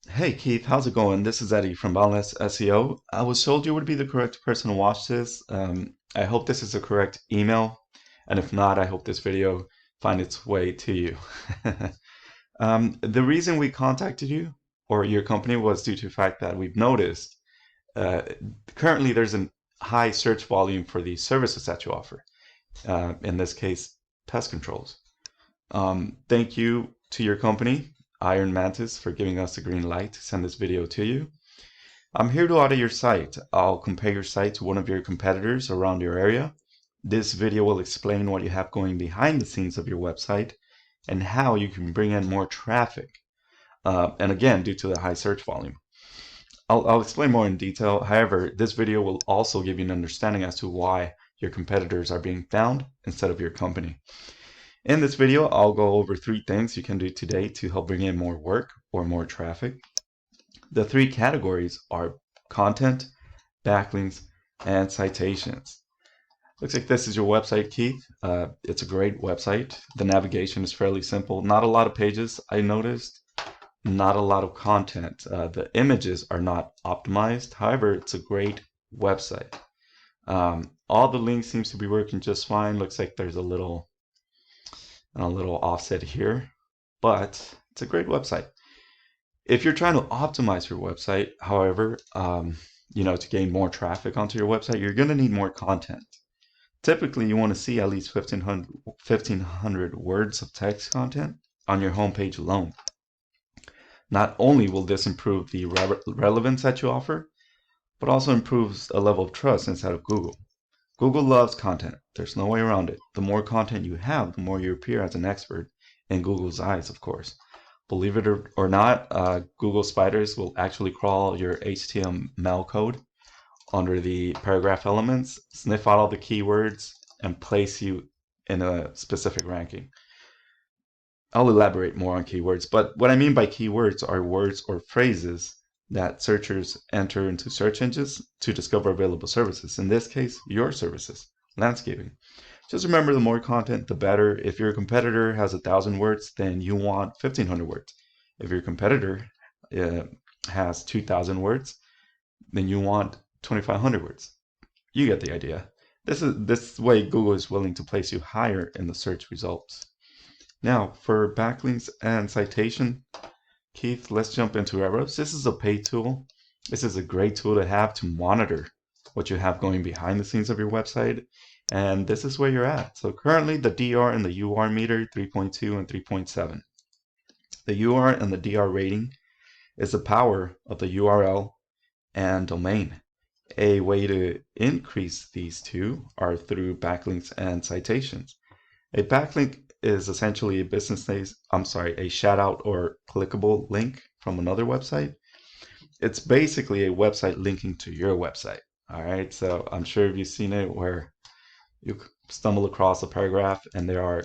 Hey Keith, how's it going? This is Eddie from Boundless SEO. I was told you would be the correct person to watch this. I hope this is the correct email, and if not, I hope this video find its way to you. The reason we contacted you or your company was due to the fact that we've noticed uh, currently there's a high search volume for the services that you offer. In this case, pest controls. Thank you to your company, Iron Mantis, for giving us the green light to send this video to you. I'm here to audit your site. I'll compare your site to one of your competitors around your area. This video will explain what you have going behind the scenes of your website and how you can bring in more traffic. And again, due to the high search volume. I'll explain more in detail. However, this video will also give you an understanding as to why your competitors are being found instead of your company. In this video, I'll go over 3 things you can do today to help bring in more work or more traffic. The 3 categories are content, backlinks, and citations. Looks like this is your website, Keith. It's a great website. The navigation is fairly simple. Not a lot of pages, I noticed. Not a lot of content. The images are not optimized. However, it's a great website. All the links seems to be working just fine. Looks like there's a little offset here, but it's a great website. If you're trying to optimize your website, however, to gain more traffic onto your website, you're going to need more content. Typically, you want to see at least 1,500 words of text content on your homepage alone. Not only will this improve the relevance that you offer, but also improves a level of trust inside of Google. Google loves content. There's no way around it. The more content you have, the more you appear as an expert in Google's eyes, of course. Believe it or not, Google spiders will actually crawl your HTML code under the paragraph elements, sniff out all the keywords, and place you in a specific ranking. I'll elaborate more on keywords, but what I mean by keywords are words or phrases that searchers enter into search engines to discover available services. In this case, your services, landscaping. Just remember, the more content, the better. If your competitor has 1,000 words, then you want 1,500 words. If your competitor has 2,000 words, then you want 2,500 words. You get the idea. This way Google is willing to place you higher in the search results. Now, for backlinks and citation, Keith, let's jump into Arrows. This is a paid tool. This is a great tool to have to monitor what you have going behind the scenes of your website. And this is where you're at. So currently the DR and the UR meter 3.2 and 3.7. The UR and the DR rating is the power of the URL and domain. A way to increase these two are through backlinks and citations. A backlink is essentially a shout out or clickable link from another website. It's basically a website linking to your website. All right, so I'm sure you've seen it where you stumble across a paragraph and there are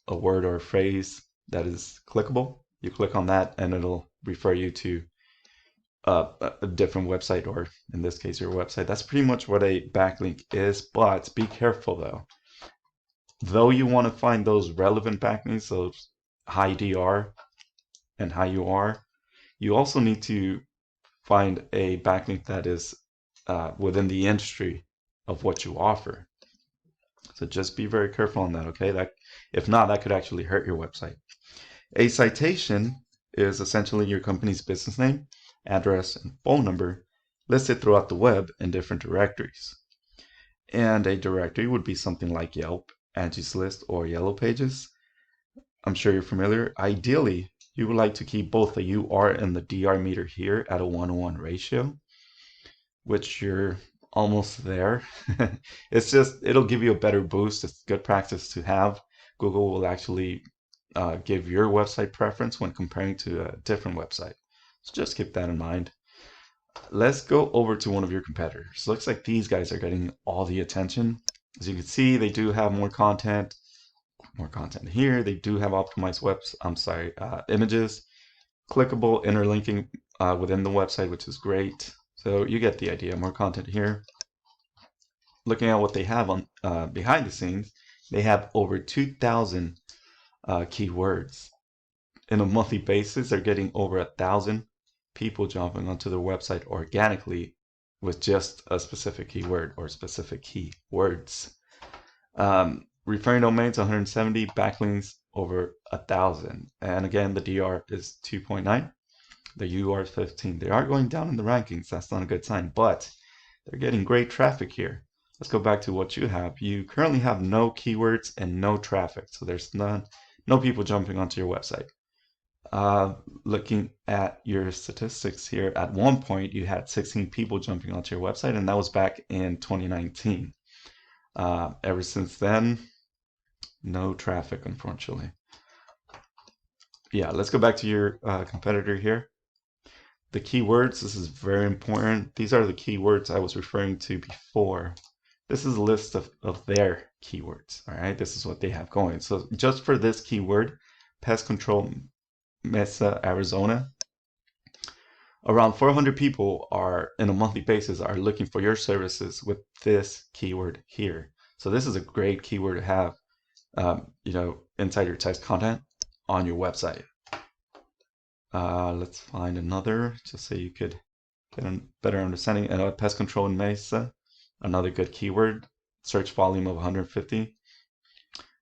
a word or a phrase that is clickable. You click on that and it'll refer you to a different website, or in this case, your website. That's pretty much what a backlink is, but be careful though. Though you want to find those relevant backlinks, those high DR and high UR, you also need to find a backlink that is within the industry of what you offer. So just be very careful on that, okay? If not, that could actually hurt your website. A citation is essentially your company's business name, address, and phone number listed throughout the web in different directories. And a directory would be something like Yelp, Angie's List, or Yellow Pages. I'm sure you're familiar. Ideally, you would like to keep both the UR and the DR meter here at a 1:1 ratio, which you're almost there. It'll give you a better boost. It's good practice to have. Google will actually give your website preference when comparing to a different website. So just keep that in mind. Let's go over to one of your competitors. Looks like these guys are getting all the attention. As you can see, they do have more content here. They do have optimized images, clickable interlinking within the website, which is great. So you get the idea. More content here. Looking at what they have on behind the scenes, they have over 2,000 keywords. In a monthly basis, they're getting over 1,000 people jumping onto their website organically with just a specific keyword or specific keywords. Referring domains 170, backlinks over 1,000. And again, the DR is 2.9, the UR is 15. They are going down in the rankings. That's not a good sign, but they're getting great traffic here. Let's go back to what you have. You currently have no keywords and no traffic. So there's no people jumping onto your website. Looking at your statistics here, at one point you had 16 people jumping onto your website, and that was back in 2019. Ever since then, no traffic, unfortunately. Yeah, let's go back to your competitor here. The keywords, this is very important. These are the keywords I was referring to before. This is a list of their keywords, all right? This is what they have going. So just for this keyword, pest control Mesa, Arizona, around 400 people are, in a monthly basis, are looking for your services with this keyword here. So this is a great keyword to have, inside your text content on your website. Let's find another, just so you could get a better understanding. Pest control in Mesa, another good keyword. Search volume of 150.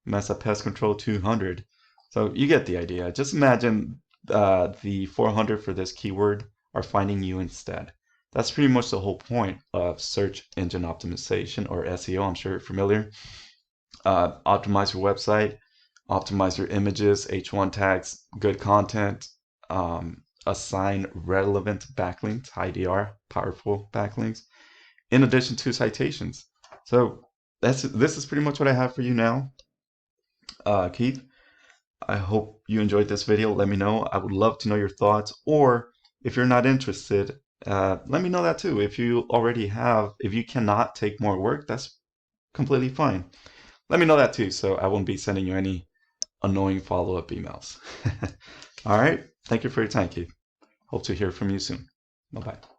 Mesa pest control 200. So you get the idea. Just imagine the 400 for this keyword are finding you instead. That's pretty much the whole point of search engine optimization, or SEO. I'm sure you're familiar. Optimize your website, optimize your images, H1 tags, good content, assign relevant backlinks, high DR, powerful backlinks, in addition to citations. So this is pretty much what I have for you now, Keith. I hope you enjoyed this video. Let me know. I would love to know your thoughts, or if you're not interested, let me know that too. If you already have, if you cannot take more work, that's completely fine. Let me know that too, so I won't be sending you any annoying follow-up emails. All right. Thank you for your time, Keith. Hope to hear from you soon. Bye-bye.